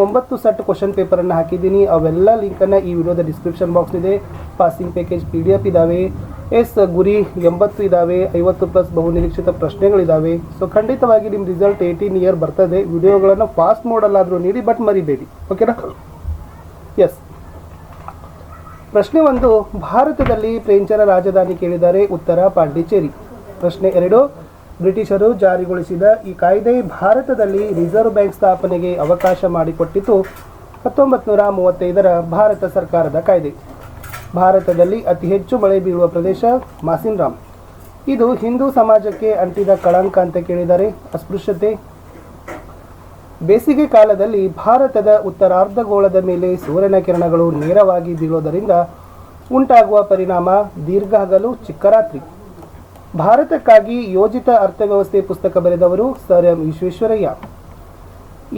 9 set question ಪೇಪರನ್ನು ಹಾಕಿದ್ದೀನಿ. ಅವೆಲ್ಲ ಲಿಂಕನ್ನು ಈ ವಿಡಿಯೋದ ಡಿಸ್ಕ್ರಿಪ್ಷನ್ ಬಾಕ್ಸ್ ಇದೆ. ಪಾಸಿಂಗ್ ಪ್ಯಾಕೇಜ್ PDF ಇದ್ದಾವೆ. ಗುರಿ 80 ಇದ್ದಾವೆ. 50+ ಬಹುನಿರೀಕ್ಷಿತ ಪ್ರಶ್ನೆಗಳಿದ್ದಾವೆ. ಸೊ ಖಂಡಿತವಾಗಿ ನಿಮ್ಮ ರಿಸಲ್ಟ್ 18 ಇಯರ್ ಬರ್ತದೆ. ವಿಡಿಯೋಗಳನ್ನು ಫಾಸ್ಟ್ ಮೋಡಲ್ಲಾದರೂ ನೀಡಿ, ಬಟ್ ಮರಿಬೇಡಿ. ಓಕೆನಾ? ಎಸ್. ಪ್ರಶ್ನೆ 1, ಭಾರತದಲ್ಲಿ ಫ್ರೆಂಚರ ರಾಜಧಾನಿ ಕೇಳಿದ್ದಾರೆ. ಉತ್ತರ ಪಾಂಡಿಚೇರಿ. ಪ್ರಶ್ನೆ 2, ಬ್ರಿಟಿಷರು ಜಾರಿಗೊಳಿಸಿದ ಈ ಕಾಯ್ದೆ ಭಾರತದಲ್ಲಿ ರಿಸರ್ವ್ ಬ್ಯಾಂಕ್ ಸ್ಥಾಪನೆಗೆ ಅವಕಾಶ ಮಾಡಿಕೊಟ್ಟಿತು. 1935ರ ಭಾರತ ಸರ್ಕಾರದ ಕಾಯ್ದೆ. ಭಾರತದಲ್ಲಿ ಅತಿ ಹೆಚ್ಚು ಮಳೆ ಬೀಳುವ ಪ್ರದೇಶ ಮಾಸಿನ್ರಾಮ್. ಇದು ಹಿಂದೂ ಸಮಾಜಕ್ಕೆ ಅಂಟಿದ ಕಳಂಕ ಅಂತ ಕೇಳಿದ್ದಾರೆ. ಅಸ್ಪೃಶ್ಯತೆ. ಬೇಸಿಗೆ ಕಾಲದಲ್ಲಿ ಭಾರತದ ಉತ್ತರಾರ್ಧಗೋಳದ ಮೇಲೆ ಸೂರ್ಯನ ಕಿರಣಗಳು ನೇರವಾಗಿ ಬೀಳೋದರಿಂದ ಉಂಟಾಗುವ ಪರಿಣಾಮ ದೀರ್ಘ ಹಗಲು ಚಿಕ್ಕ ರಾತ್ರಿ. ಭಾರತಕ್ಕಾಗಿ ಯೋಜಿತ ಅರ್ಥವ್ಯವಸ್ಥೆ ಪುಸ್ತಕ ಬರೆದವರು ಸರ್ ಎಂ ವಿಶ್ವೇಶ್ವರಯ್ಯ.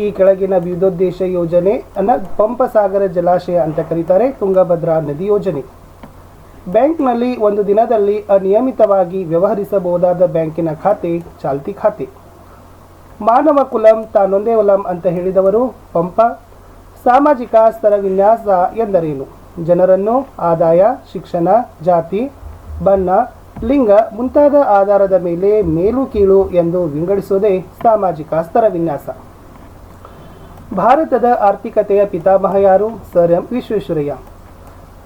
ಈ ಕೆಳಗಿನ ವಿವಿಧೋದ್ದೇಶ ಯೋಜನೆಯನ್ನು ಪಂಪಸಾಗರ ಜಲಾಶಯ ಅಂತ ಕರೀತಾರೆ. ತುಂಗಭದ್ರಾ ನದಿ ಯೋಜನೆ. ಬ್ಯಾಂಕ್ನಲ್ಲಿ ಒಂದು ದಿನದಲ್ಲಿ ಅನಿಯಮಿತವಾಗಿ ವ್ಯವಹರಿಸಬಹುದಾದ ಬ್ಯಾಂಕಿನ ಖಾತೆ ಚಾಲ್ತಿ ಖಾತೆ. ಮಾನವ ಕುಲಂ ತಾನೊಂದೇ ಒಲಂ ಅಂತ ಹೇಳಿದವರು ಪಂಪ. ಸಾಮಾಜಿಕ ಸ್ತರ ವಿನ್ಯಾಸ ಎಂದರೇನು? ಜನರನ್ನು ಆದಾಯ, ಶಿಕ್ಷಣ, ಜಾತಿ, ಬಣ್ಣ, ಲಿಂಗ ಮುಂತಾದ ಆಧಾರದ ಮೇಲೆ ಮೇಲು ಕೀಳು ಎಂದು ವಿಂಗಡಿಸುವುದೇ ಸಾಮಾಜಿಕ ಸ್ತರ ವಿನ್ಯಾಸ. ಭಾರತದ ಆರ್ಥಿಕತೆಯ ಪಿತಾಮಹ ಯಾರು? Sir M Visvesvaraya.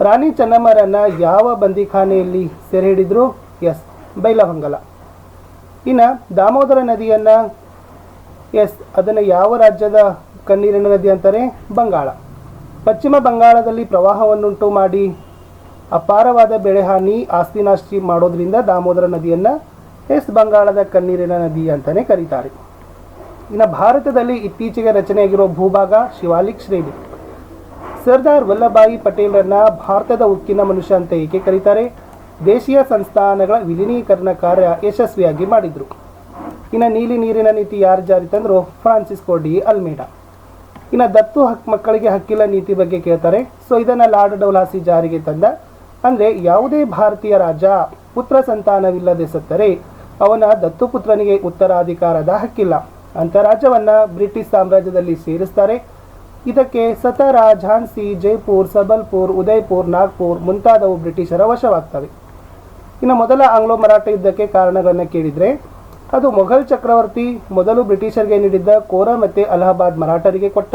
ರಾಣಿ ಚೆನ್ನಮ್ಮರನ್ನ ಯಾವ ಬಂದಿಖಾನೆಯಲ್ಲಿ ಸೆರೆ ಹಿಡಿದ್ರು? ಬೈಲಹೊಂಗಲ. ಇನ್ನು ದಾಮೋದರ ನದಿಯನ್ನ ಅದನ್ನು ಯಾವ ರಾಜ್ಯದ ಕಣ್ಣೀರಿನ ನದಿ ಅಂತಾರೆ? ಬಂಗಾಳ. ಪಶ್ಚಿಮ ಬಂಗಾಳದಲ್ಲಿ ಪ್ರವಾಹವನ್ನುಂಟು ಮಾಡಿ ಅಪಾರವಾದ ಬೆಳೆ ಹಾನಿ, ಆಸ್ತಿ ನಾಶ ಮಾಡೋದ್ರಿಂದ ದಾಮೋದರ ನದಿಯನ್ನು ಬಂಗಾಳದ ಕಣ್ಣೀರಿನ ನದಿ ಅಂತಲೇ ಕರೀತಾರೆ. ಇನ್ನು ಭಾರತದಲ್ಲಿ ಇತ್ತೀಚೆಗೆ ರಚನೆಯಾಗಿರೋ ಭೂಭಾಗ ಶಿವಾಲಿಕ್ ಶ್ರೇಣಿ. ಸರ್ದಾರ್ ವಲ್ಲಭಭಾಯಿ ಪಟೇಲ್ರನ್ನ ಭಾರತದ ಉಕ್ಕಿನ ಮನುಷ್ಯ ಅಂತ ಏಕೆ ಕರೀತಾರೆ? ದೇಶೀಯ ಸಂಸ್ಥಾನಗಳ ವಿಲೀನೀಕರಣ ಕಾರ್ಯ ಯಶಸ್ವಿಯಾಗಿ ಮಾಡಿದ್ರು. ಇನ್ನು ನೀಲಿ ನೀರಿನ ನೀತಿ ಯಾರು ಜಾರಿ ತಂದ್ರು? Francisco D Almeida. ಇನ್ನು ದತ್ತು ಮಕ್ಕಳಿಗೆ ಹಕ್ಕಿಲ್ಲ ನೀತಿ ಬಗ್ಗೆ ಕೇಳ್ತಾರೆ. ಸೊ ಇದನ್ನು ಲಾರ್ಡ್ ಡೌಲಾಸಿ ಜಾರಿಗೆ ತಂದ. ಅಂದರೆ ಯಾವುದೇ ಭಾರತೀಯ ರಾಜ ಪುತ್ರ ಸಂತಾನವಿಲ್ಲದೆ ಸತ್ತರೆ ಅವನ ದತ್ತುಪುತ್ರನಿಗೆ ಉತ್ತರಾಧಿಕಾರದ ಹಕ್ಕಿಲ್ಲ ಅಂತ ರಾಜ್ಯವನ್ನು ಬ್ರಿಟಿಷ್ ಸಾಮ್ರಾಜ್ಯದಲ್ಲಿ ಸೇರಿಸ್ತಾರೆ. ಇದಕ್ಕೆ ಸತಾರ, ಝಾನ್ಸಿ, ಜೈಪುರ್, ಸಬಲ್ಪುರ್, ಉದಯ್ಪುರ್, ನಾಗ್ಪುರ್ ಮುಂತಾದವು ಬ್ರಿಟಿಷರ ವಶವಾಗ್ತವೆ. ಇನ್ನು ಮೊದಲ ಆಂಗ್ಲೋ ಮರಾಠ ಯುದ್ಧಕ್ಕೆ ಕಾರಣಗಳನ್ನು ಕೇಳಿದರೆ ಅದು ಮೊಘಲ್ ಚಕ್ರವರ್ತಿ ಮೊದಲು ಬ್ರಿಟಿಷರಿಗೆ ನೀಡಿದ್ದ ಕೋರ ಮತ್ತು ಅಲಹಾಬಾದ್ ಮರಾಠರಿಗೆ ಕೊಟ್ಟ.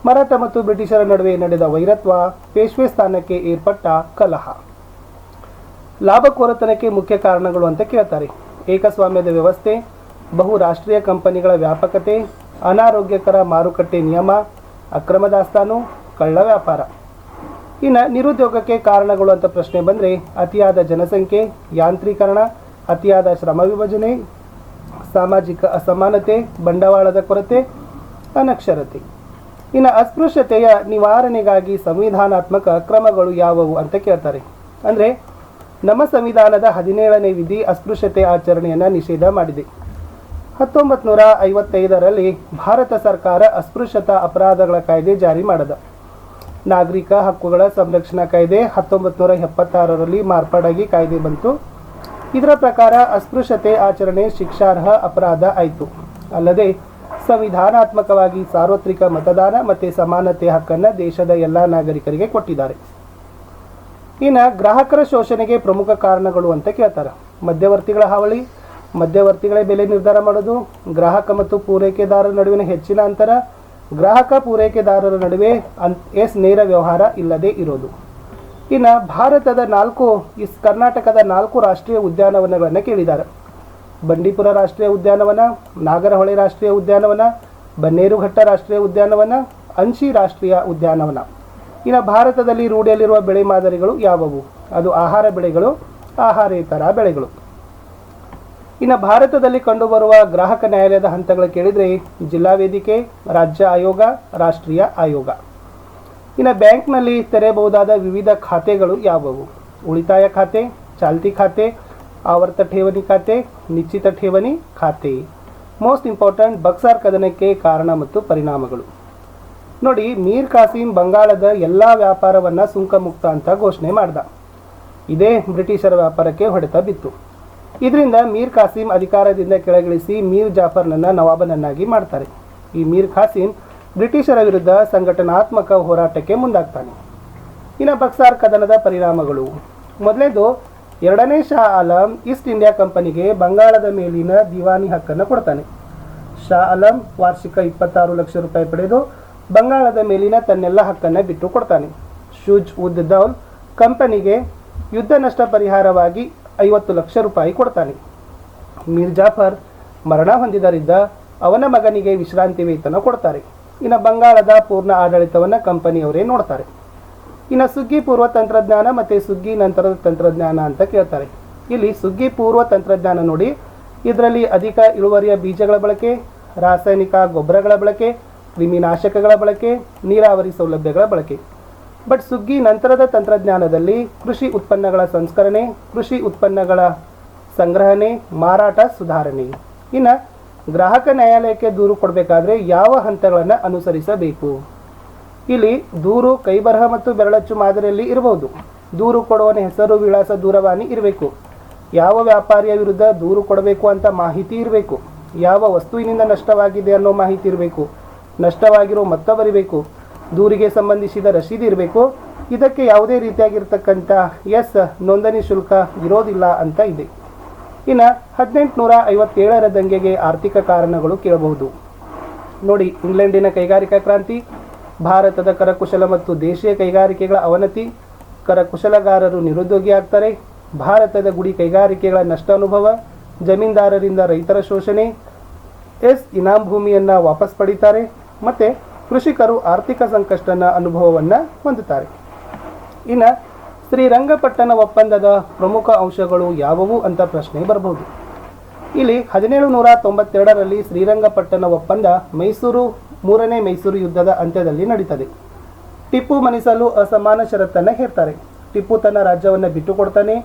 ಮರಾಠ ಮತ್ತು ಬ್ರಿಟಿಷರ ನಡುವೆ ನಡೆದ ವೈರತ್ವ, ಪೇಶ್ವೆ ಸ್ಥಾನಕ್ಕೆ ಏರ್ಪಟ್ಟ ಕಲಹ. ಲಾಭಕೋರತನಕ್ಕೆ ಮುಖ್ಯ ಕಾರಣಗಳು ಅಂತ ಕೇಳ್ತಾರೆ. ಏಕಸ್ವಾಮ್ಯದ ವ್ಯವಸ್ಥೆ, ಬಹುರಾಷ್ಟ್ರೀಯ ಕಂಪನಿಗಳ ವ್ಯಾಪಕತೆ, ಅನಾರೋಗ್ಯಕರ ಮಾರುಕಟ್ಟೆ ನಿಯಮ, ಅಕ್ರಮ ದಾಸ್ತಾನು, ಕಳ್ಳ ವ್ಯಾಪಾರ. ಇನ್ನು ನಿರುದ್ಯೋಗಕ್ಕೆ ಕಾರಣಗಳು ಅಂತ ಪ್ರಶ್ನೆ ಬಂದರೆ ಅತಿಯಾದ ಜನಸಂಖ್ಯೆ, ಯಾಂತ್ರೀಕರಣ, ಅತಿಯಾದ ಶ್ರಮ ವಿಭಜನೆ, ಸಾಮಾಜಿಕ ಅಸಮಾನತೆ, ಬಂಡವಾಳದ ಕೊರತೆ, ಅನಕ್ಷರತೆ. ಇನ್ನು ಅಸ್ಪೃಶ್ಯತೆಯ ನಿವಾರಣೆಗಾಗಿ ಸಂವಿಧಾನಾತ್ಮಕ ಕ್ರಮಗಳು ಯಾವುವು ಅಂತ ಕೇಳ್ತಾರೆ. ಅಂದರೆ ನಮ್ಮ ಸಂವಿಧಾನದ 17ನೇ ವಿಧಿ ಅಸ್ಪೃಶ್ಯತೆ ಆಚರಣೆಯನ್ನು ನಿಷೇಧ ಮಾಡಿದೆ. 1955ರಲ್ಲಿ ಭಾರತ ಸರ್ಕಾರ ಅಸ್ಪೃಶ್ಯತಾ ಅಪರಾಧಗಳ ಕಾಯ್ದೆ ಜಾರಿ ಮಾಡಿದ. ನಾಗರಿಕ ಹಕ್ಕುಗಳ ಸಂರಕ್ಷಣಾ ಕಾಯ್ದೆ 1976ರಲ್ಲಿ ಮಾರ್ಪಾಡಾಗಿ ಕಾಯ್ದೆ ಬಂತು. ಇದರ ಪ್ರಕಾರ ಅಸ್ಪೃಶ್ಯತೆ ಆಚರಣೆ ಶಿಕ್ಷಾರ್ಹ ಅಪರಾಧ ಆಯಿತು. ಅಲ್ಲದೆ ಸಂವಿಧಾನಾತ್ಮಕವಾಗಿ ಸಾರ್ವತ್ರಿಕ ಮತದಾನ ಮತ್ತು ಸಮಾನತೆ ಹಕ್ಕನ್ನು ದೇಶದ ಎಲ್ಲ ನಾಗರಿಕರಿಗೆ ಕೊಟ್ಟಿದ್ದಾರೆ. ಇನ್ನು ಗ್ರಾಹಕರ ಶೋಷಣೆಗೆ ಪ್ರಮುಖ ಕಾರಣಗಳು ಅಂತ ಕೇಳ್ತಾರೆ. ಮಧ್ಯವರ್ತಿಗಳ ಹಾವಳಿ, ಮಧ್ಯವರ್ತಿಗಳೇ ಬೆಲೆ ನಿರ್ಧಾರ ಮಾಡೋದು, ಗ್ರಾಹಕ ಮತ್ತು ಪೂರೈಕೆದಾರರ ನಡುವಿನ ಹೆಚ್ಚಿನ ಅಂತರ, ಗ್ರಾಹಕ ಪೂರೈಕೆದಾರರ ನಡುವೆ ನೇರ ವ್ಯವಹಾರ ಇಲ್ಲದೆ ಇರೋದು. ಇನ್ನು ಭಾರತದ ಕರ್ನಾಟಕದ 4 ರಾಷ್ಟ್ರೀಯ ಉದ್ಯಾನವನಗಳನ್ನು ಕೇಳಿದ್ದಾರೆ. ಬಂಡೀಪುರ ರಾಷ್ಟ್ರೀಯ ಉದ್ಯಾನವನ, ನಾಗರಹೊಳೆ ರಾಷ್ಟ್ರೀಯ ಉದ್ಯಾನವನ, ಬನ್ನೇರುಘಟ್ಟ ರಾಷ್ಟ್ರೀಯ ಉದ್ಯಾನವನ, ಅಂಶಿ ರಾಷ್ಟ್ರೀಯ ಉದ್ಯಾನವನ. ಇನ್ನು ಭಾರತದಲ್ಲಿ ರೂಢಿಯಲ್ಲಿರುವ ಬೆಳೆ ಮಾದರಿಗಳು ಯಾವುವು? ಅದು ಆಹಾರ ಬೆಳೆಗಳು, ಆಹಾರೇತರ ಬೆಳೆಗಳು. ಇನ್ನು ಭಾರತದಲ್ಲಿ ಕಂಡುಬರುವ ಗ್ರಾಹಕ ನ್ಯಾಯಾಲಯದ ಹಂತಗಳು ಕೇಳಿದರೆ ಜಿಲ್ಲಾ ವೇದಿಕೆ, ರಾಜ್ಯ ಆಯೋಗ, ರಾಷ್ಟ್ರೀಯ ಆಯೋಗ. ಇನ್ನು ಬ್ಯಾಂಕ್ನಲ್ಲಿ ತೆರೆಯಬಹುದಾದ ವಿವಿಧ ಖಾತೆಗಳು ಯಾವುವು? ಉಳಿತಾಯ ಖಾತೆ, ಚಾಲ್ತಿ ಖಾತೆ, ಆವರ್ತ ಠೇವಣಿ ಖಾತೆ, ನಿಶ್ಚಿತ ಠೇವಣಿ ಖಾತೆ. ಮೋಸ್ಟ್ ಇಂಪಾರ್ಟೆಂಟ್ ಬಕ್ಸಾರ್ ಕದನಕ್ಕೆ ಕಾರಣ ಮತ್ತು ಪರಿಣಾಮಗಳು. ನೋಡಿ, ಮೀರ್ ಕಾಸಿಂ ಬಂಗಾಳದ ಎಲ್ಲ ವ್ಯಾಪಾರವನ್ನು ಸುಂಕ ಮುಕ್ತ ಅಂತ ಘೋಷಣೆ ಮಾಡ್ದ. ಇದೇ ಬ್ರಿಟಿಷರ ವ್ಯಾಪಾರಕ್ಕೆ ಹೊಡೆತ ಬಿತ್ತು. ಇದರಿಂದ ಮೀರ್ ಕಾಸಿಂ ಅಧಿಕಾರದಿಂದ ಕೆಳಗಿಳಿಸಿ ಮೀರ್ ಜಾಫರ್ನನ್ನು ನವಾಬನನ್ನಾಗಿ ಮಾಡ್ತಾರೆ. ಈ ಮೀರ್ ಕಾಸಿಂ ಬ್ರಿಟಿಷರ ವಿರುದ್ಧ ಸಂಘಟನಾತ್ಮಕ ಹೋರಾಟಕ್ಕೆ ಮುಂದಾಗ್ತಾನೆ. ಇನ್ನು ಬಕ್ಸಾರ್ ಕದನದ ಪರಿಣಾಮಗಳು. ಮೊದಲೇದು, ಎರಡನೇ ಶಾ ಆಲಂ ಈಸ್ಟ್ ಇಂಡಿಯಾ ಕಂಪನಿಗೆ ಬಂಗಾಳದ ಮೇಲಿನ ದಿವಾನಿ ಹಕ್ಕನ್ನು ಕೊಡ್ತಾನೆ. ಶಾ ಆಲಂ ವಾರ್ಷಿಕ 26 ಲಕ್ಷ ರೂಪಾಯಿ ಪಡೆದು ಬಂಗಾಳದ ಮೇಲಿನ ತನ್ನೆಲ್ಲ ಹಕ್ಕನ್ನು ಬಿಟ್ಟು ಕೊಡ್ತಾನೆ. ಶುಜ್ ಉದ್ ದೌಲ್ ಕಂಪನಿಗೆ ಯುದ್ಧ ನಷ್ಟ ಪರಿಹಾರವಾಗಿ 50 ಲಕ್ಷ ರೂಪಾಯಿ ಕೊಡ್ತಾನೆ. ಮೀರ್ ಜಾಫರ್ ಮರಣ ಹೊಂದಿದರಿಂದ ಅವನ ಮಗನಿಗೆ ವಿಶ್ರಾಂತಿ ವೇತನ ಕೊಡ್ತಾರೆ. ಇನ್ನು ಬಂಗಾಳದ ಪೂರ್ಣ ಆಡಳಿತವನ್ನು ಕಂಪನಿಯವರೇ ನೋಡ್ತಾರೆ. ಇನ್ನು ಸುಗ್ಗಿ ಪೂರ್ವ ತಂತ್ರಜ್ಞಾನ ಮತ್ತು ಸುಗ್ಗಿ ನಂತರದ ತಂತ್ರಜ್ಞಾನ ಅಂತ ಕೇಳ್ತಾರೆ. ಇಲ್ಲಿ ಸುಗ್ಗಿ ಪೂರ್ವ ತಂತ್ರಜ್ಞಾನ ನೋಡಿ, ಇದರಲ್ಲಿ ಅಧಿಕ ಇಳುವರಿಯ ಬೀಜಗಳ ಬಳಕೆ, ರಾಸಾಯನಿಕ ಗೊಬ್ಬರಗಳ ಬಳಕೆ, ಕ್ರಿಮಿನಾಶಕಗಳ ಬಳಕೆ, ನೀರಾವರಿ ಸೌಲಭ್ಯಗಳ ಬಳಕೆ. ಬಟ್ ಸುಗ್ಗಿ ನಂತರದ ತಂತ್ರಜ್ಞಾನದಲ್ಲಿ ಕೃಷಿ ಉತ್ಪನ್ನಗಳ ಸಂಸ್ಕರಣೆ, ಕೃಷಿ ಉತ್ಪನ್ನಗಳ ಸಂಗ್ರಹಣೆ, ಮಾರಾಟ ಸುಧಾರಣೆ. ಇನ್ನು ಗ್ರಾಹಕ ನ್ಯಾಯಾಲಯಕ್ಕೆ ದೂರು ಕೊಡಬೇಕಾದ್ರೆ ಯಾವ ಹಂತಗಳನ್ನು ಅನುಸರಿಸಬೇಕು? ಇಲ್ಲಿ ದೂರು ಕೈಬರಹ ಮತ್ತು ಬೆರಳಚ್ಚು ಮಾದರಿಯಲ್ಲಿ ಇರಬಹುದು. ದೂರು ಕೊಡುವನ ಹೆಸರು, ವಿಳಾಸ, ದೂರವಾಣಿ ಇರಬೇಕು. ಯಾವ ವ್ಯಾಪಾರಿಯ ವಿರುದ್ಧ ದೂರು ಕೊಡಬೇಕು ಅಂತ ಮಾಹಿತಿ ಇರಬೇಕು. ಯಾವ ವಸ್ತುವಿನಿಂದ ನಷ್ಟವಾಗಿದೆ ಅನ್ನೋ ಮಾಹಿತಿ ಇರಬೇಕು. ನಷ್ಟವಾಗಿರೋ ಮೊತ್ತ ಬರಿಬೇಕು. ದೂರಿಗೆ ಸಂಬಂಧಿಸಿದ ರಸೀದಿ ಇರಬೇಕು. ಇದಕ್ಕೆ ಯಾವುದೇ ರೀತಿಯಾಗಿರ್ತಕ್ಕಂಥ ನೋಂದಣಿ ಶುಲ್ಕ ಇರೋದಿಲ್ಲ ಅಂತ ಇದೆ. ಇನ್ನು 1857ರ ದಂಗೆಗೆ ಆರ್ಥಿಕ ಕಾರಣಗಳು ಕೇಳಬಹುದು. ನೋಡಿ, ಇಂಗ್ಲೆಂಡಿನ ಕೈಗಾರಿಕಾ ಕ್ರಾಂತಿ, ಭಾರತದ ಕರಕುಶಲ ಮತ್ತು ದೇಶೀಯ ಕೈಗಾರಿಕೆಗಳ ಅವನತಿ, ಕರಕುಶಲಗಾರರು ನಿರುದ್ಯೋಗಿ ಆಗ್ತಾರೆ, ಭಾರತದ ಗುಡಿ ಕೈಗಾರಿಕೆಗಳ ನಷ್ಟ ಅನುಭವ, ಜಮೀನ್ದಾರರಿಂದ ರೈತರ ಶೋಷಣೆ, ಇನಾಮ್ ಭೂಮಿಯನ್ನು ವಾಪಸ್ ಪಡೀತಾರೆ, ಮತ್ತು ಕೃಷಿಕರು ಆರ್ಥಿಕ ಸಂಕಷ್ಟನ ಅನುಭವವನ್ನು ಹೊಂದುತ್ತಾರೆ. ಇನ್ನು ಶ್ರೀರಂಗಪಟ್ಟಣ ಒಪ್ಪಂದದ ಪ್ರಮುಖ ಅಂಶಗಳು ಯಾವುವು ಅಂತ ಪ್ರಶ್ನೆ ಬರಬಹುದು. ಇಲ್ಲಿ 1792ರಲ್ಲಿ ಶ್ರೀರಂಗಪಟ್ಟಣ ಒಪ್ಪಂದ ಮೂರನೇ ಮೈಸೂರು ಯುದ್ಧದ ಅಂತ್ಯದಲ್ಲಿ ನಡೀತದೆ. ಟಿಪ್ಪು ಮಣಿಸಲು ಅಸಮಾನ ಷರತ್ತನ್ನು ಹೇರ್ತಾರೆ. ಟಿಪ್ಪು ತನ್ನ ರಾಜ್ಯವನ್ನು ಬಿಟ್ಟುಕೊಡ್ತಾನೆ.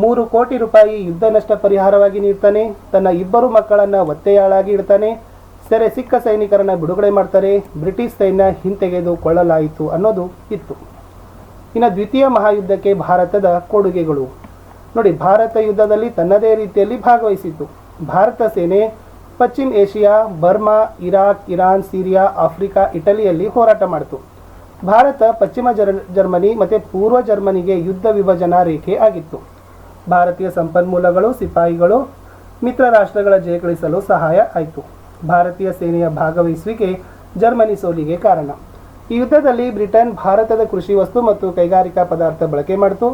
3 ಕೋಟಿ ರೂಪಾಯಿ ಯುದ್ಧ ನಷ್ಟ ಪರಿಹಾರವಾಗಿ ನೀಡ್ತಾನೆ. ತನ್ನ 2 ಮಕ್ಕಳನ್ನು ಒತ್ತೆಯಾಳಾಗಿ ಇಡ್ತಾನೆ. ಸೆರೆ ಸಿಕ್ಕ ಸೈನಿಕರನ್ನು ಬಿಡುಗಡೆ ಮಾಡ್ತಾರೆ. ಬ್ರಿಟಿಷ್ ಸೈನ್ಯ ಹಿಂತೆಗೆದುಕೊಳ್ಳಲಾಯಿತು ಅನ್ನೋದು ಇತ್ತು. ಇನ್ನು ದ್ವಿತೀಯ ಮಹಾಯುದ್ಧಕ್ಕೆ ಭಾರತದ ಕೊಡುಗೆಗಳು ನೋಡಿ. ಭಾರತ ಯುದ್ಧದಲ್ಲಿ ತನ್ನದೇ ರೀತಿಯಲ್ಲಿ ಭಾಗವಹಿಸಿತು. ಭಾರತ ಸೇನೆ ಪಶ್ಚಿಮ Asia, Burma, Iraq, Iran, Syria, Africa, ಇಟಲಿಯಲ್ಲಿ ಹೋರಾಟ ಮಾಡಿತು. ಭಾರತ ಪಶ್ಚಿಮ ಜರ್ಮನಿ ಮತ್ತು ಪೂರ್ವ ಜರ್ಮನಿಗೆ ಯುದ್ಧ ವಿಭಜನಾ ರೇಖೆ ಆಗಿತ್ತು. ಭಾರತೀಯ ಸಂಪನ್ಮೂಲಗಳು, ಸಿಪಾಯಿಗಳು ಮಿತ್ರ ರಾಷ್ಟ್ರಗಳ ಜಯಗಳಿಸಲು ಸಹಾಯ ಆಯಿತು. ಭಾರತೀಯ ಸೇನೆಯ ಭಾಗವಹಿಸುವಿಕೆ ಜರ್ಮನಿ ಸೋಲಿಗೆ ಕಾರಣ. ಈ ಯುದ್ಧದಲ್ಲಿ ಬ್ರಿಟನ್ ಭಾರತದ ಕೃಷಿ ವಸ್ತು ಮತ್ತು ಕೈಗಾರಿಕಾ ಪದಾರ್ಥ ಬಳಕೆ ಮಾಡಿತು.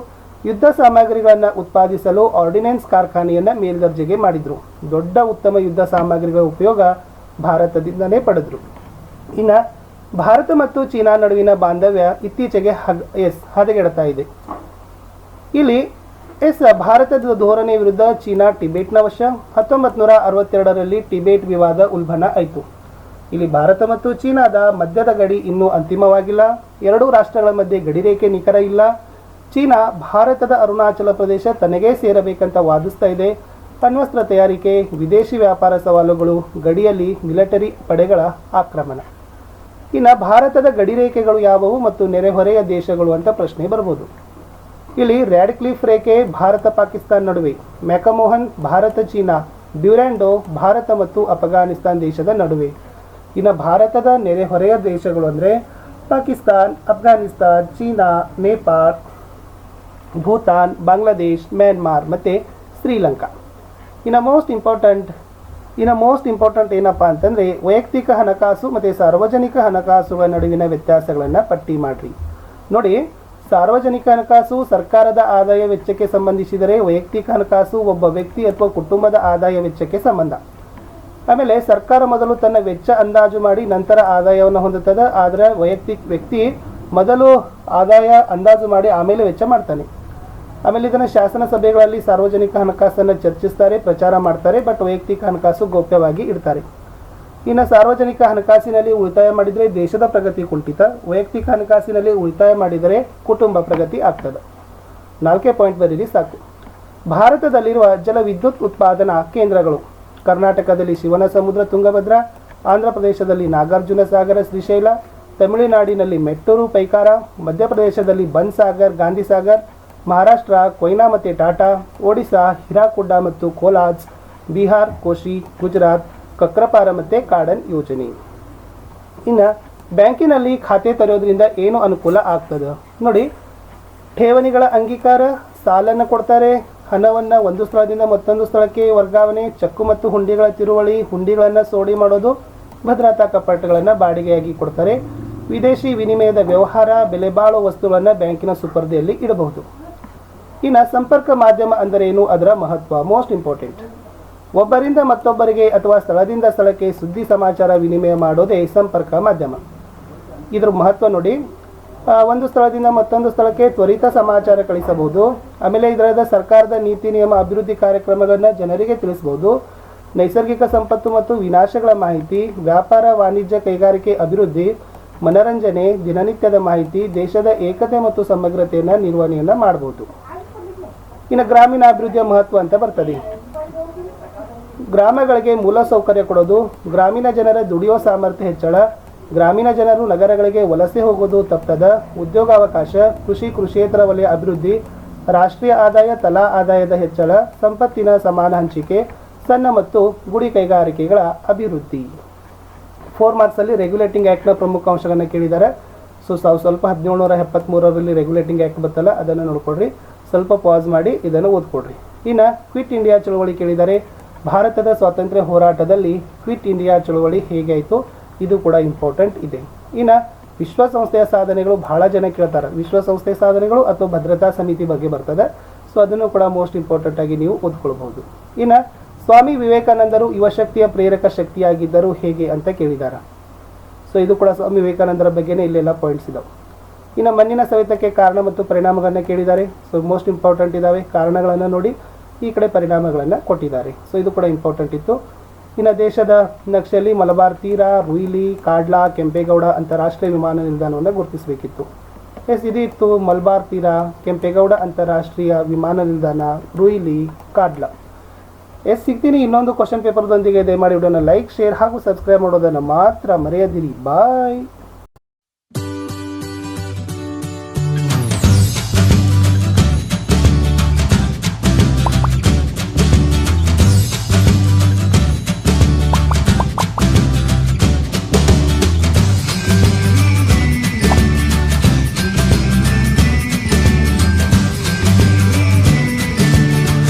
ಯುದ್ಧ ಸಾಮಗ್ರಿಗಳನ್ನು ಉತ್ಪಾದಿಸಲು ಆರ್ಡಿನೆನ್ಸ್ ಕಾರ್ಖಾನೆಯನ್ನು ಮೇಲ್ದರ್ಜೆಗೆ ಮಾಡಿದರು. ದೊಡ್ಡ ಉತ್ತಮ ಯುದ್ಧ ಸಾಮಗ್ರಿಗಳ ಉಪಯೋಗ ಭಾರತದಿಂದಲೇ ಪಡೆದರು. ಇನ್ನು ಭಾರತ ಮತ್ತು ಚೀನಾ ನಡುವಿನ ಬಾಂಧವ್ಯ ಇತ್ತೀಚೆಗೆ ಹದಗೆಡ್ತಾ ಇದೆ. ಇಲ್ಲಿ ಭಾರತದ ಧೋರಣೆ ವಿರುದ್ಧ ಚೀನಾ ಟಿಬೆಟ್ನ ವಶ. 1962ರಲ್ಲಿ ಟಿಬೆಟ್ ವಿವಾದ ಉಲ್ಬಣ ಆಯಿತು. ಇಲ್ಲಿ ಭಾರತ ಮತ್ತು ಚೀನಾದ ಮಧ್ಯದ ಗಡಿ ಇನ್ನೂ ಅಂತಿಮವಾಗಿಲ್ಲ. ಎರಡೂ ರಾಷ್ಟ್ರಗಳ ಮಧ್ಯೆ ಗಡಿರೇಖೆ ನಿಖರ ಇಲ್ಲ. ಚೀನಾ ಭಾರತದ ಅರುಣಾಚಲ ಪ್ರದೇಶ ತನಗೇ ಸೇರಬೇಕಂತ ವಾದಿಸ್ತಾ ಇದೆ. ಅಣ್ವಸ್ತ್ರ ತಯಾರಿಕೆ, ವಿದೇಶಿ ವ್ಯಾಪಾರ ಸವಾಲುಗಳು, ಗಡಿಯಲ್ಲಿ ಮಿಲಿಟರಿ ಪಡೆಗಳ ಆಕ್ರಮಣ. ಇನ್ನು ಭಾರತದ ಗಡಿರೇಖೆಗಳು ಯಾವುವು ಮತ್ತು ನೆರೆಹೊರೆಯ ದೇಶಗಳು ಅಂತ ಪ್ರಶ್ನೆ ಬರ್ಬೋದು. ಇಲ್ಲಿ ರ್ಯಾಡ್ಕ್ಲಿಫ್ ರೇಖೆ ಭಾರತ ಪಾಕಿಸ್ತಾನ ನಡುವೆ, ಮ್ಯಾಕಮೋಹನ್ ಭಾರತ ಚೀನಾ, ಡ್ಯೂರಾಂಡೋ ಭಾರತ ಮತ್ತು ಅಫ್ಘಾನಿಸ್ತಾನ್ ದೇಶದ ನಡುವೆ. ಇನ್ನು ಭಾರತದ ನೆರೆಹೊರೆಯ ದೇಶಗಳು ಅಂದರೆ ಪಾಕಿಸ್ತಾನ್, ಅಫ್ಘಾನಿಸ್ತಾನ್, ಚೀನಾ, ನೇಪಾಳ, ಭೂತಾನ್, ಬಾಂಗ್ಲಾದೇಶ್, ಮ್ಯಾನ್ಮಾರ್ ಮತ್ತು ಶ್ರೀಲಂಕಾ. ಇನ್ನು ಮೋಸ್ಟ್ ಇಂಪಾರ್ಟೆಂಟ್ ಏನಪ್ಪ ಅಂತಂದರೆ ವೈಯಕ್ತಿಕ ಹಣಕಾಸು ಮತ್ತು ಸಾರ್ವಜನಿಕ ಹಣಕಾಸುಗಳ ನಡುವಿನ ವ್ಯತ್ಯಾಸಗಳನ್ನು ಪಟ್ಟಿ ಮಾಡಿರಿ. ನೋಡಿ, ಸಾರ್ವಜನಿಕ ಹಣಕಾಸು ಸರ್ಕಾರದ ಆದಾಯ ವೆಚ್ಚಕ್ಕೆ ಸಂಬಂಧಿಸಿದರೆ, ವೈಯಕ್ತಿಕ ಹಣಕಾಸು ಒಬ್ಬ ವ್ಯಕ್ತಿ ಅಥವಾ ಕುಟುಂಬದ ಆದಾಯ ವೆಚ್ಚಕ್ಕೆ ಸಂಬಂಧ. ಆಮೇಲೆ ಸರ್ಕಾರ ಮೊದಲು ತನ್ನ ವೆಚ್ಚ ಅಂದಾಜು ಮಾಡಿ ನಂತರ ಆದಾಯವನ್ನು ಹೊಂದುತ್ತದೆ. ಆದರೆ ವೈಯಕ್ತಿಕ ವ್ಯಕ್ತಿ ಮೊದಲು ಆದಾಯ ಅಂದಾಜು ಮಾಡಿ ಆಮೇಲೆ ವೆಚ್ಚ ಮಾಡ್ತಾನೆ. ಆಮೇಲೆ ಇದನ್ನು ಶಾಸನ ಸಭೆಗಳಲ್ಲಿ ಸಾರ್ವಜನಿಕ ಹಣಕಾಸನ್ನು ಚರ್ಚಿಸ್ತಾರೆ, ಪ್ರಚಾರ ಮಾಡ್ತಾರೆ. ಬಟ್ ವೈಯಕ್ತಿಕ ಹಣಕಾಸು ಗೌಪ್ಯವಾಗಿ ಇಡ್ತಾರೆ. ಇನ್ನು ಸಾರ್ವಜನಿಕ ಹಣಕಾಸಿನಲ್ಲಿ ಉಳಿತಾಯ ಮಾಡಿದರೆ ದೇಶದ ಪ್ರಗತಿ ಕುಂಠಿತ, ವೈಯಕ್ತಿಕ ಹಣಕಾಸಿನಲ್ಲಿ ಉಳಿತಾಯ ಮಾಡಿದರೆ ಕುಟುಂಬ ಪ್ರಗತಿ ಆಗ್ತದೆ. 4 ಪಾಯಿಂಟ್ ಬರೀರಿ ಸಾಕು. ಭಾರತದಲ್ಲಿರುವ ಜಲವಿದ್ಯುತ್ ಉತ್ಪಾದನಾ ಕೇಂದ್ರಗಳು: ಕರ್ನಾಟಕದಲ್ಲಿ ಶಿವನಸಮುದ್ರ, ತುಂಗಭದ್ರಾ, ಆಂಧ್ರ ಪ್ರದೇಶದಲ್ಲಿ ನಾಗಾರ್ಜುನ ಸಾಗರ, ಶ್ರೀಶೈಲ, ತಮಿಳುನಾಡಿನಲ್ಲಿ ಮೆಟ್ಟೂರು, ಪೈಕಾರ, ಮಧ್ಯಪ್ರದೇಶದಲ್ಲಿ ಬನ್ಸಾಗರ್, ಗಾಂಧಿಸಾಗರ್, ಮಹಾರಾಷ್ಟ್ರ ಕೊಯ್ನಾ ಮತ್ತು ಟಾಟಾ, ಒಡಿಶಾ ಹಿರಾಕುಡ್ಡ ಮತ್ತು ಕೋಲಾಜ್, ಬಿಹಾರ್ ಕೋಶಿ, ಗುಜರಾತ್ ಕಕ್ರಪಾರ ಮತ್ತು ಕಾಡನ್ ಯೋಜನೆ. ಇನ್ನು ಬ್ಯಾಂಕಿನಲ್ಲಿ ಖಾತೆ ತೆರೆಯೋದ್ರಿಂದ ಏನು ಅನುಕೂಲ ಆಗ್ತದೆ ನೋಡಿ. ಠೇವಣಿಗಳ ಅಂಗೀಕಾರ, ಸಾಲನ್ನು ಕೊಡ್ತಾರೆ, ಹಣವನ್ನು ಒಂದು ಸ್ಥಳದಿಂದ ಮತ್ತೊಂದು ಸ್ಥಳಕ್ಕೆ ವರ್ಗಾವಣೆ, ಚೆಕ್ಕು ಮತ್ತು ಹುಂಡಿಗಳ ತಿರುವಳಿ, ಹುಂಡಿಗಳನ್ನು ಸೋಡಿ ಮಾಡೋದು, ಭದ್ರತಾ ಕಪಾಟುಗಳನ್ನು ಬಾಡಿಗೆಯಾಗಿ ಕೊಡ್ತಾರೆ, ವಿದೇಶಿ ವಿನಿಮಯದ ವ್ಯವಹಾರ, ಬೆಲೆ ಬಾಳುವ ವಸ್ತುಗಳನ್ನು ಬ್ಯಾಂಕಿನ ಸುಪರ್ದಿಯಲ್ಲಿ ಇಡಬಹುದು. ಇನ್ನು ಸಂಪರ್ಕ ಮಾಧ್ಯಮ ಅಂದರೆ ಏನು, ಅದರ ಮಹತ್ವ ಮೋಸ್ಟ್ ಇಂಪಾರ್ಟೆಂಟ್. ಒಬ್ಬರಿಂದ ಮತ್ತೊಬ್ಬರಿಗೆ ಅಥವಾ ಸ್ಥಳದಿಂದ ಸ್ಥಳಕ್ಕೆ ಸುದ್ದಿ ಸಮಾಚಾರ ವಿನಿಮಯ ಮಾಡೋದೇ ಸಂಪರ್ಕ ಮಾಧ್ಯಮ. ಇದ್ರ ಮಹತ್ವ ನೋಡಿ, ಒಂದು ಸ್ಥಳದಿಂದ ಮತ್ತೊಂದು ಸ್ಥಳಕ್ಕೆ ತ್ವರಿತ ಸಮಾಚಾರ ಕಳಿಸಬಹುದು. ಆಮೇಲೆ ಇದರದ ಸರ್ಕಾರದ ನೀತಿ ನಿಯಮ ಅಭಿವೃದ್ಧಿ ಕಾರ್ಯಕ್ರಮಗಳನ್ನು ಜನರಿಗೆ ತಿಳಿಸಬಹುದು. ನೈಸರ್ಗಿಕ ಸಂಪತ್ತು ಮತ್ತು ವಿನಾಶಗಳ ಮಾಹಿತಿ, ವ್ಯಾಪಾರ ವಾಣಿಜ್ಯ ಕೈಗಾರಿಕೆ ಅಭಿವೃದ್ಧಿ, ಮನರಂಜನೆ, ದಿನನಿತ್ಯದ ಮಾಹಿತಿ, ದೇಶದ ಏಕತೆ ಮತ್ತು ಸಮಗ್ರತೆಯನ್ನು ನಿರ್ವಹಣೆಯನ್ನು ಮಾಡಬಹುದು. ಇನ್ನು ಗ್ರಾಮೀಣ ಅಭಿವೃದ್ಧಿಯ ಮಹತ್ವ ಅಂತ ಬರ್ತದೆ. ಗ್ರಾಮಗಳಿಗೆ ಮೂಲಸೌಕರ್ಯ ಕೊಡೋದು, ಗ್ರಾಮೀಣ ಜನರ ದುಡಿಯೋ ಸಾಮರ್ಥ್ಯ ಹೆಚ್ಚಳ, ಗ್ರಾಮೀಣ ಜನರು ನಗರಗಳಿಗೆ ವಲಸೆ ಹೋಗೋದು ತಪ್ಪದ, ಉದ್ಯೋಗಾವಕಾಶ, ಕೃಷಿಯೇತರ ವಲಯ ಅಭಿವೃದ್ಧಿ, ರಾಷ್ಟ್ರೀಯ ಆದಾಯ ತಲಾ ಆದಾಯದ ಹೆಚ್ಚಳ, ಸಂಪತ್ತಿನ ಸಮಾನ ಹಂಚಿಕೆ, ಸಣ್ಣ ಮತ್ತು ಗುಡಿ ಕೈಗಾರಿಕೆಗಳ ಅಭಿವೃದ್ಧಿ. 4 ಮಾರ್ಕ್ಸಲ್ಲಿ ರೆಗ್ಯುಲೇಟಿಂಗ್ ಆ್ಯಕ್ಟ್ನ ಪ್ರಮುಖ ಅಂಶಗಳನ್ನು ಕೇಳಿದ್ದಾರೆ. ಸೊ ಸ್ವಲ್ಪ 1773ರಲ್ಲಿ ರೆಗ್ಯುಲೇಟಿಂಗ್ ಆ್ಯಕ್ಟ್ ಬರ್ತಲ್ಲ, ಅದನ್ನು ನೋಡ್ಕೊಡ್ರಿ. ಸ್ವಲ್ಪ ಪಾಸ್ ಮಾಡಿ ಇದನ್ನು ಓದ್ಕೊಡ್ರಿ. ಇನ್ನು ಕ್ವಿಟ್ ಇಂಡಿಯಾ ಚಳವಳಿ ಕೇಳಿದ್ದಾರೆ. ಭಾರತದ ಸ್ವಾತಂತ್ರ್ಯ ಹೋರಾಟದಲ್ಲಿ ಕ್ವಿಟ್ ಇಂಡಿಯಾ ಚಳವಳಿ ಹೇಗೆ ಆಯಿತು, ಇದು ಕೂಡ ಇಂಪಾರ್ಟೆಂಟ್ ಇದೆ. ಇನ್ನು ವಿಶ್ವಸಂಸ್ಥೆಯ ಸಾಧನೆಗಳು ಬಹಳ ಜನ ಕೇಳ್ತಾರೆ. ವಿಶ್ವಸಂಸ್ಥೆಯ ಸಾಧನೆಗಳು ಅಥವಾ ಭದ್ರತಾ ಸಮಿತಿ ಬಗ್ಗೆ ಬರ್ತದೆ. ಸೊ ಅದನ್ನು ಕೂಡ ಮೋಸ್ಟ್ ಇಂಪಾರ್ಟೆಂಟ್ ಆಗಿ ನೀವು ಓದ್ಕೊಳ್ಬಹುದು. ಇನ್ನು ಸ್ವಾಮಿ ವಿವೇಕಾನಂದರು ಯುವಶಕ್ತಿಯ ಪ್ರೇರಕ ಶಕ್ತಿಯಾಗಿದ್ದರು ಹೇಗೆ ಅಂತ ಕೇಳಿದ್ದಾರೆ. ಸೊ ಇದು ಕೂಡ ಸ್ವಾಮಿ ವಿವೇಕಾನಂದರ ಬಗ್ಗೆನೇ ಇಲ್ಲೆಲ್ಲ ಪಾಯಿಂಟ್ಸ್ ಇದಾವೆ. ಇನ್ನು ಮಣ್ಣಿನ ಸವೆತಕ್ಕೆ ಕಾರಣ ಮತ್ತು ಪರಿಣಾಮಗಳನ್ನು ಕೇಳಿದ್ದಾರೆ. ಸೊ ಮೋಸ್ಟ್ ಇಂಪಾರ್ಟೆಂಟ್ ಇದ್ದಾವೆ. ಕಾರಣಗಳನ್ನು ನೋಡಿ, ಈ ಕಡೆ ಪರಿಣಾಮಗಳನ್ನು ಕೊಟ್ಟಿದ್ದಾರೆ. ಸೊ ಇದು ಕೂಡ ಇಂಪಾರ್ಟೆಂಟ್ ಇತ್ತು. ಇನ್ನು ದೇಶದ ನಕ್ಷೆಯಲ್ಲಿ ಮಲಬಾರ್ ತೀರ, ರುಯಿಲಿ, ಕಾಡ್ಲಾ, ಕೆಂಪೇಗೌಡ ಅಂತಾರಾಷ್ಟ್ರೀಯ ವಿಮಾನ ನಿಲ್ದಾಣವನ್ನು ಗುರುತಿಸಬೇಕಿತ್ತು. ಇದು ಇತ್ತು ಮಲಬಾರ್ ತೀರ, ಕೆಂಪೇಗೌಡ ಅಂತಾರಾಷ್ಟ್ರೀಯ ವಿಮಾನ ನಿಲ್ದಾಣ, ರುಯಿಲಿ, ಕಾಡ್ಲಾ. ಸಿಗ್ತೀನಿ ಇನ್ನೊಂದು ಕ್ವಶನ್ ಪೇಪರ್ದೊಂದಿಗೆ. ದಯಮಾಡಿ ವಿಡಿಯೋನ ಲೈಕ್, ಶೇರ್ ಹಾಗೂ ಸಬ್ಸ್ಕ್ರೈಬ್ ಮಾಡೋದನ್ನು ಮಾತ್ರ ಮರೆಯದಿರಿ. ಬಾಯ್.